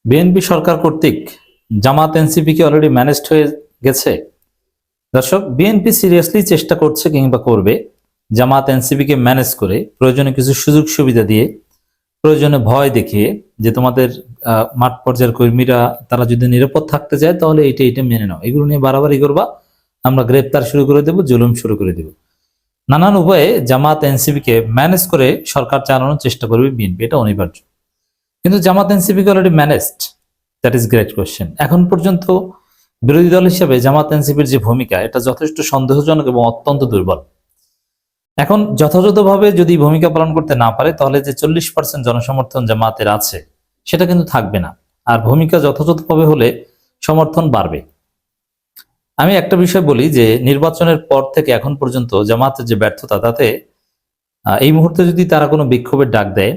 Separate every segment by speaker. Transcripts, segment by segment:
Speaker 1: BNP সরকার কর্তৃক জামাত NCP কি already managed হয়ে গেছে? দর্শক, বিএনপি সিরিয়াসলি চেষ্টা করছে কিংবা করবে জামাত এনসিপি কে ম্যানেজ করে প্রয়োজনে কিছু সুযোগ সুবিধা দিয়ে, প্রয়োজনে ভয় দেখিয়ে যে তোমাদের মাঠ পর্যায়ের কর্মীরা তারা যদি নিরাপদ থাকতে চায় তাহলে এইটা মেনে নাও, এগুলো নিয়ে বাড়াবাড়ি করবা, আমরা গ্রেপ্তার শুরু করে দেব, জুলুম শুরু করে দেব। নানান উপায়ে জামাত এনসিপি কে ম্যানেজ করে সরকার চালানোর চেষ্টা করবে বিএনপি, এটা অনিবার্য। কিন্তু জামাত এনসিপি কে already managed, that is great question. এখন পর্যন্ত বিরোধী দল হিসেবে জামাত এনসিপির যে ভূমিকা, এটা যথেষ্ট সন্দেহজনক এবং অত্যন্ত দুর্বল। এখন যথাযথভাবে যদি ভূমিকা পালন করতে না পারে তাহলে যে 40% জনসমর্থন জামাতের আছে সেটা কিন্তু থাকবে না, আর ভূমিকা যথাযথভাবে হলে সমর্থন বাড়বে। আমি একটা বিষয় বলি যে নির্বাচনের পর থেকে এখন পর্যন্ত জামাতের যে ব্যর্থতা, তাতে এই মুহূর্তে যদি তারা কোনো বিক্ষোভের ডাক দেয়,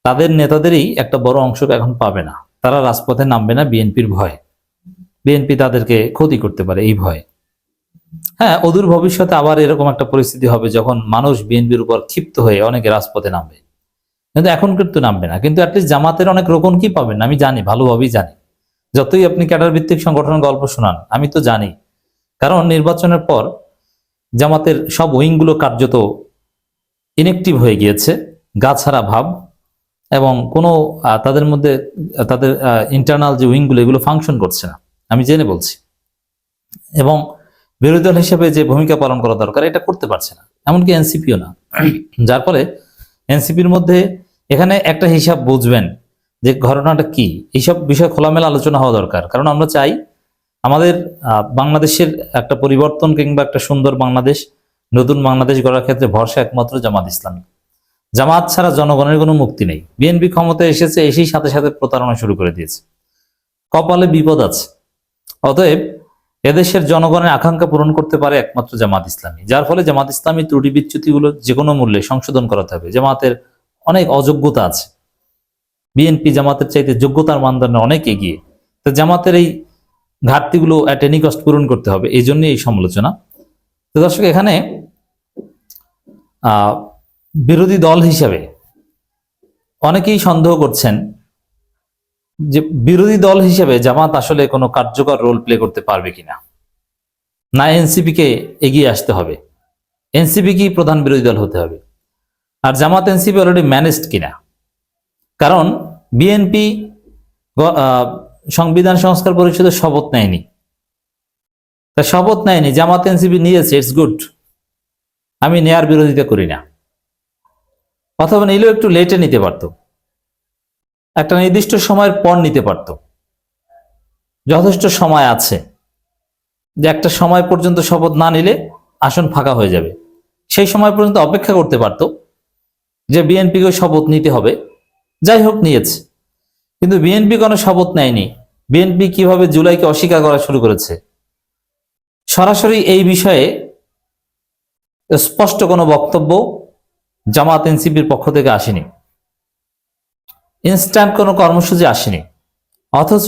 Speaker 1: তাদের নেতাদেরই একটা বড় অংশ এখন পাবে না, তারা রাজপথে নামবে না বিএনপির ভয়ে। বিএনপি তাদেরকে ক্ষতি করতে পারে এই ভয়ে। হ্যাঁ, অদূর ভবিষ্যতে আবার এরকম একটা পরিস্থিতি হবে যখন মানুষ বিএনপির উপর ক্ষিপ্ত হয়ে অনেকে রাজপথে নামবে, কিন্তু এখন কিন্তু নামবে না। কিন্তু অ্যাটলিস্ট জামাতের অনেক রোকন কি পাবেন আমি জানি, ভালোভাবেই জানি। যতই আপনি ক্যাডার ভিত্তিক সংগঠনের গল্প শোনান, আমি তো জানি। কারণ নির্বাচনের পর জামাতের সব উইংগুলো কার্যত ইনএক্টিভ হয়ে গিয়েছে, গাছাড়া ভাব, এবং কোনো তাদের মধ্যে তাদের ইন্টারনাল যে উইংগুলো এগুলো ফাংশন করছে না, আমি জেনে বলছি। এবং বিরোধী দল হিসেবে যে ভূমিকা পালন করা দরকার এটা করতে পারছে না, এমনকি এনসিপিও না। যার ফলে এনসিপির মধ্যে এখানে একটা হিসাব বুঝবেন যে ঘটনাটা কি, এইসব বিষয় খোলামেলা আলোচনা হওয়া দরকার। কারণ আমরা চাই আমাদের বাংলাদেশের একটা পরিবর্তন কিংবা একটা সুন্দর বাংলাদেশ, নতুন বাংলাদেশ গড়ার ক্ষেত্রে ভরসা একমাত্র জামাত ইসলামী। জামাত ছাড়া জনগণের কোনো মুক্তি নেই। বিএনপি ক্ষমতায় এসেছে, এসেই সাথে সাথে প্রতারণা শুরু করে দিয়েছে, কপালে বিপদ আছে। অতএব এদেশের জনগণের আকাঙ্ক্ষা পূরণ করতে পারে একমাত্র জামাত ইসলামী। যার ফলে জামাত ইসলামী ত্রুটি বিচ্যুতিগুলো যে কোনো মূল্যে সংশোধন করাতে হবে। জামাতের অনেক অযোগ্যতা আছে, বিএনপি জামাতের চাইতে যোগ্যতার মানদণ্ডে অনেক এগিয়ে। তো জামাতের এই ঘাটতিগুলো অ্যাট এনি কস্ট পূরণ করতে হবে, এই জন্যই এই সমালোচনা। তো দর্শক, এখানে বিরোধী দল হিসেবে অনেকেই সন্দেহ করছেন যে বিরোধী দল হিসেবে জামাত আসলে কোনো কার্যকর রোল প্লে করতে পারবে কিনা, না এনসিপি কে এগিয়ে আসতে হবে, এনসিপি কি প্রধান বিরোধী দল হতে হবে, আর জামাত এনসিপি অলরেডি ম্যানেজড কিনা। কারণ বিএনপি সংবিধান সংস্কার পরিষদের শপথ নেয়নি, তা শপথ নেয়নি, জামাত এনসিপি নিয়েছে, ইটস গুড, আমি নেয়ার বিরোধিতা করি না। অথবা নিলেও একটু লেটে নিতে পারত, একটা নির্দিষ্ট সময়ের পর নিতে পারত। যথেষ্ট সময় আছে, যে একটা সময় পর্যন্ত শপথ না নিলে আসন ফাঁকা হয়ে যাবে, সেই সময় পর্যন্ত অপেক্ষা করতে পারত যে বিএনপিকে শপথ নিতে হবে। যাই হোক, নিয়েছে। কিন্তু বিএনপি কোনো শপথ নেয়নি। বিএনপি কিভাবে জুলাইকে অস্বীকার করা শুরু করেছে, সরাসরি এই বিষয়ে স্পষ্ট কোনো বক্তব্য জামাত এনসিপির পক্ষ থেকে আসেনি, ইনস্ট্যান্ট কোনো কর্মসূচি আসেনি। অথচ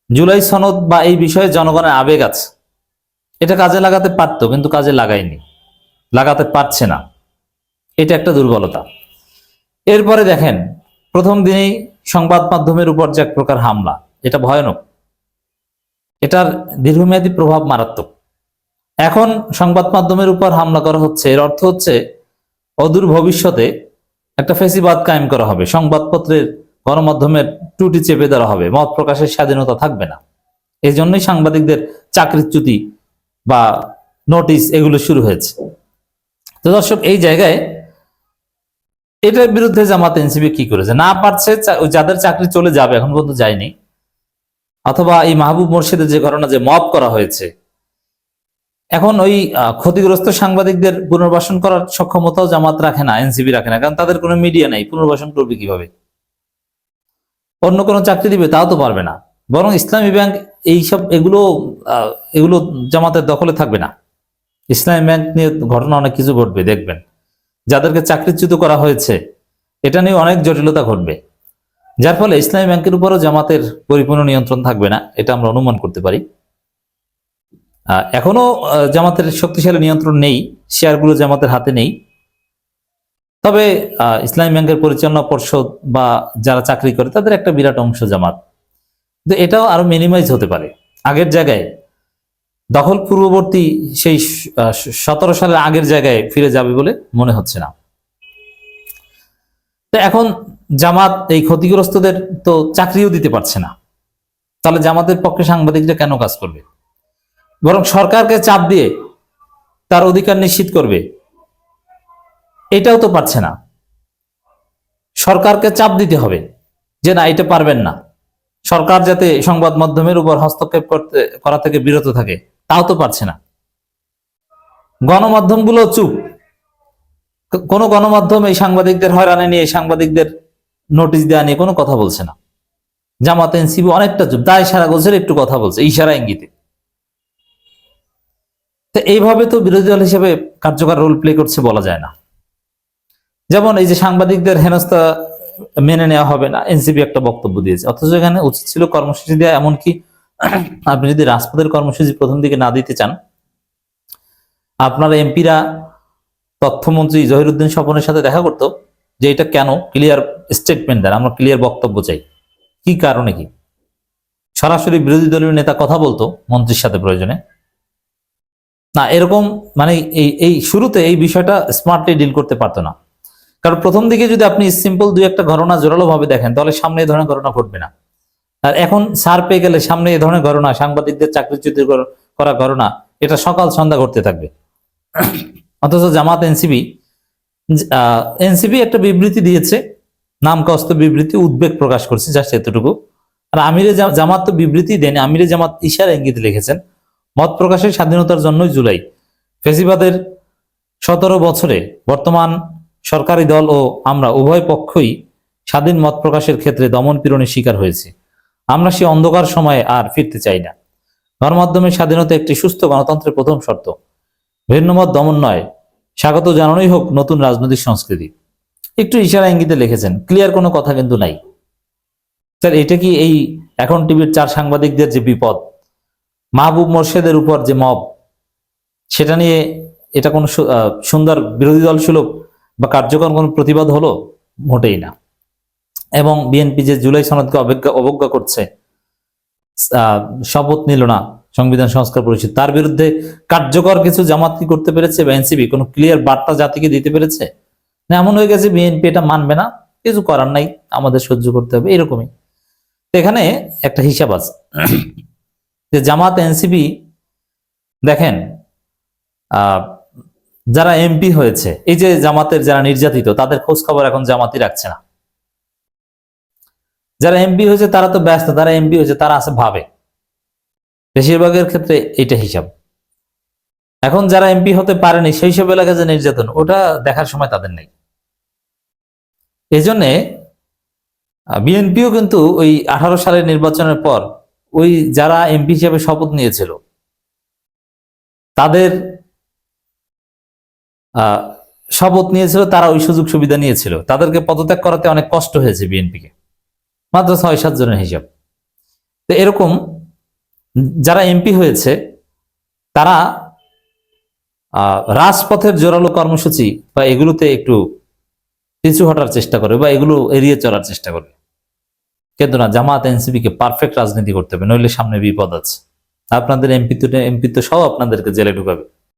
Speaker 1: জুলাই সনদ বা এই বিষয়ে জনগণের আবেগ আছে, এটা কাজে লাগাতে পারত, কিন্তু কাজে লাগায়নি, লাগাতে পারছে না। এটা একটা দুর্বলতা। এরপরে দেখেন, প্রথম দিনেই সংবাদ মাধ্যমের উপর যে এক প্রকার হামলা, এটা ভয়ানক, এটার দীর্ঘমেয়াদী প্রভাব মারাত্মক। এখন সংবাদ মাধ্যমের উপর হামলা করা হচ্ছে, এর অর্থ হচ্ছে অদূর ভবিষ্যতে একটা ফেসিবাদ কায়েম করা হবে, সংবাদপত্রের গণমাধ্যমের ত্রুটি চেপে ধরা হবে, মত প্রকাশের স্বাধীনতা থাকবে না। এই জন্যই সাংবাদিকদের চাকরিচ্যুতি বা নোটিশ এগুলো শুরু হয়েছে। তো দর্শক, এই জায়গায় এটার বিরুদ্ধে জামাত এনসিপি কি করেছে, না পারছে, যাদের চাকরি চলে যাবে এখন পর্যন্ত যায়নি, অথবা এই মাহবুব মোর্শেদের যে ঘটনা, যে মব করা হয়েছে, এখন ওই ক্ষতিগ্রস্ত সাংবাদিকদের পুনর্বাসন করার সক্ষমতাও জামাত রাখে না, এনসিপি রাখে না, কারণ তাদের কোনো মিডিয়া নেই, পুনর্বাসন করবে কিভাবে? অন্য কোনো চাকরি দিবে তাও তো পারবে না। বরং ইসলামী ব্যাংক এইসব এগুলো জামাতের দখলে থাকবে না। ইসলামী ব্যাংক নিয়ে ঘটনা অনেক কিছু ঘটবে, দেখবেন যাদেরকে চাকরিচ্যুত করা হয়েছে এটা নিয়ে অনেক জটিলতা ঘটবে, যার ফলে ইসলামী ব্যাংকের উপরও জামাতের পরিপূর্ণ নিয়ন্ত্রণ থাকবে না, এটা আমরা অনুমান করতে পারি। এখনো জামাতের শক্তিশালী নিয়ন্ত্রণ নেই, শেয়ারগুলো জামাতের হাতে নেই। তবে ইসলামী ব্যাংকের পরিচালনা পর্ষদ বা যারা চাকরি করে তাদের একটা বিরাট অংশ জামাত তো এটাও আরো মিনিমাইজ হতে পারে। আগের জায়গায় দখল পূর্ববর্তী সেই 17 সালের আগের জায়গায় ফিরে যাবে বলে মনে হচ্ছে না। তো এখন জামাত এই ক্ষতিগ্রস্তদের তো চাকরিও দিতে পারছে না, তাহলে জামাতের পক্ষে সাংবাদিকরা কেন কাজ করবে? বরং সরকারকে চাপ দিয়ে তার অধিকার নিশ্চিত করবে, এটাও তো পারছে না। সরকারকে চাপ দিতে হবে যে না, এটা পারবেন না, সরকার যাতে সংবাদ মাধ্যমের উপর হস্তক্ষেপ করা থেকে বিরত থাকে, তাও তো পারছে না। গণমাধ্যমগুলো চুপ, কোনো গণমাধ্যম এই সাংবাদিকদের হয়রানি নিয়ে, সাংবাদিকদের নোটিশ দেওয়া নিয়ে কোনো কথা বলছে না। জামাত এনসিপি অনেকটা চুপ, দায় সারা গোছের একটু কথা বলছে ইশারা ইঙ্গিতে। তো এইভাবে তো বিরোধী দল হিসেবে কার্যকর রোল প্লে করছে বলা যায় না। যেমন এই যে সাংবাদিকদের হেনস্থা মেনে নেওয়া হবে না, এনসিপি একটা বক্তব্য দিয়েছে, অথচ এখানে উচিত ছিল কর্মসূচি দেওয়া। এমনকি আপনি যদি রাজপথের কর্মসূচি প্রথম দিকে না দিতে চান, আপনার এমপিরা তথ্যমন্ত্রী জহিরুদ্দিন স্বপনের সাথে দেখা করতো, যে এটা কেন, ক্লিয়ার স্টেটমেন্ট দেন, আমরা ক্লিয়ার বক্তব্য চাই, কি কারণে কি। সরাসরি বিরোধী দলীয় নেতা কথা বলতো মন্ত্রীর সাথে প্রয়োজনে না, এরকম মানে এই শুরুতে এই বিষয়টা স্মার্টলি ডিল করতে পারতো না। কারণ প্রথম দিকে যদি আপনি সিম্পল দুই একটা ঘটনা জোরালো ভাবে দেখেন, তাহলে সামনে এই ধরনের ঘটনা ঘটবে না। আর এখন সার পেয়ে গেলে সামনে এই ধরনের ঘটনা, সাংবাদিকদের চাকরিচ্যুত করা ঘটনা, এটা সকাল সন্ধ্যা ঘটতে থাকবে। অথচ জামাত এনসিপি একটা বিবৃতি দিয়েছে, নামকাস্ত বিবৃতি, উদ্বেগ প্রকাশ করছে, জাস্ট এতটুকু। আর আমিরে জামাত তো বিবৃতি দেন, আমিরে জামাত ইশারা ইঙ্গিত লিখেছেন, মত প্রকাশের স্বাধীনতার জন্যই জুলাই ফেসিবাদের 17 বছরে বর্তমান সরকারি দল ও আমরা উভয় পক্ষই স্বাধীন মত প্রকাশের ক্ষেত্রে দমন পীড়নের শিকার হয়েছে। আমরা সেই অন্ধকার সময়ে আর ফিরতে চাই না। গণমাধ্যমের স্বাধীনতা একটি সুস্থ গণতন্ত্রের প্রথম শর্ত, ভিন্নমত দমন নয়, স্বাগত জানানোই হোক নতুন রাজনৈতিক সংস্কৃতি। একটু ইশারা ইঙ্গিতে লিখেছেন, ক্লিয়ার কোনো কথা কিন্তু নাই। স্যার এটা কি এই এখন টিভির 4 সাংবাদিকদের যে বিপদ, মাহবুব মোর্শেদের উপর যে মব, সেটা নিয়ে এটা কোনো সুন্দর বিরোধী দল সুলভ বা কার্যকর কোনো প্রতিবাদ হলো? মোটেই না। এবং বিএনপি যে জুলাই সনদকে অবজ্ঞা করছে, শপথ নিল না সংবিধান সংস্কার পরিষদ, তার বিরুদ্ধে কার্যকর কিছু জামাত কি করতে পেরেছে বা এনসিপি কোনো ক্লিয়ার বার্তা জাতিকে দিতে পেরেছে? না, এমন হয়ে গেছে বিএনপি এটা মানবে না, কিছু করার নাই, আমাদের সহ্য করতে হবে, এরকমই। এখানে একটা হিসাব আছে যে জামাত এনসিপি, দেখেন যারা এমপি হয়েছে, এই যে জামাতের যারা নির্যাতিত, তাদের খোঁজ খবর এখন জামাতই রাখছে না। যারা এমপি হয়েছে তারা তো ব্যস্ত, তারা এমপি হয়েছে, তারা আছে ভাবে, বেশিরভাগের ক্ষেত্রে এটা হিসাব। এখন যারা এমপি হতে পারেনি, সেই সব এলাকায় যে নির্যাতন, ওটা দেখার সময় তাদের নেই। এই জন্যে বিএনপিও কিন্তু ওই 18 সালের নির্বাচনের পর ওই যারা এমপি হিসেবে শপথ নিয়েছিল, তাদের শপথ নিয়েছিল, তারা ওই সুযোগ সুবিধা নিয়েছিল, তাদেরকে পদত্যাগ করাতে অনেক কষ্ট হয়েছে বিএনপিকে, মাত্র 6-7 জনের হিসাব। তো এরকম যারা এমপি হয়েছে তারা রাজপথের জোরালো কর্মসূচি বা এগুলোতে একটু পিছু হটার চেষ্টা করে বা এগুলো এড়িয়ে চলার চেষ্টা করে। কিন্তু না, জামাত এনসিপিকে পারফেক্ট রাজনীতি করতে হবে, নইলে সামনে বিপদ আছে। আপনাদের এমপি তো সহ আপনাদেরকে জেলে ঢুকাবে।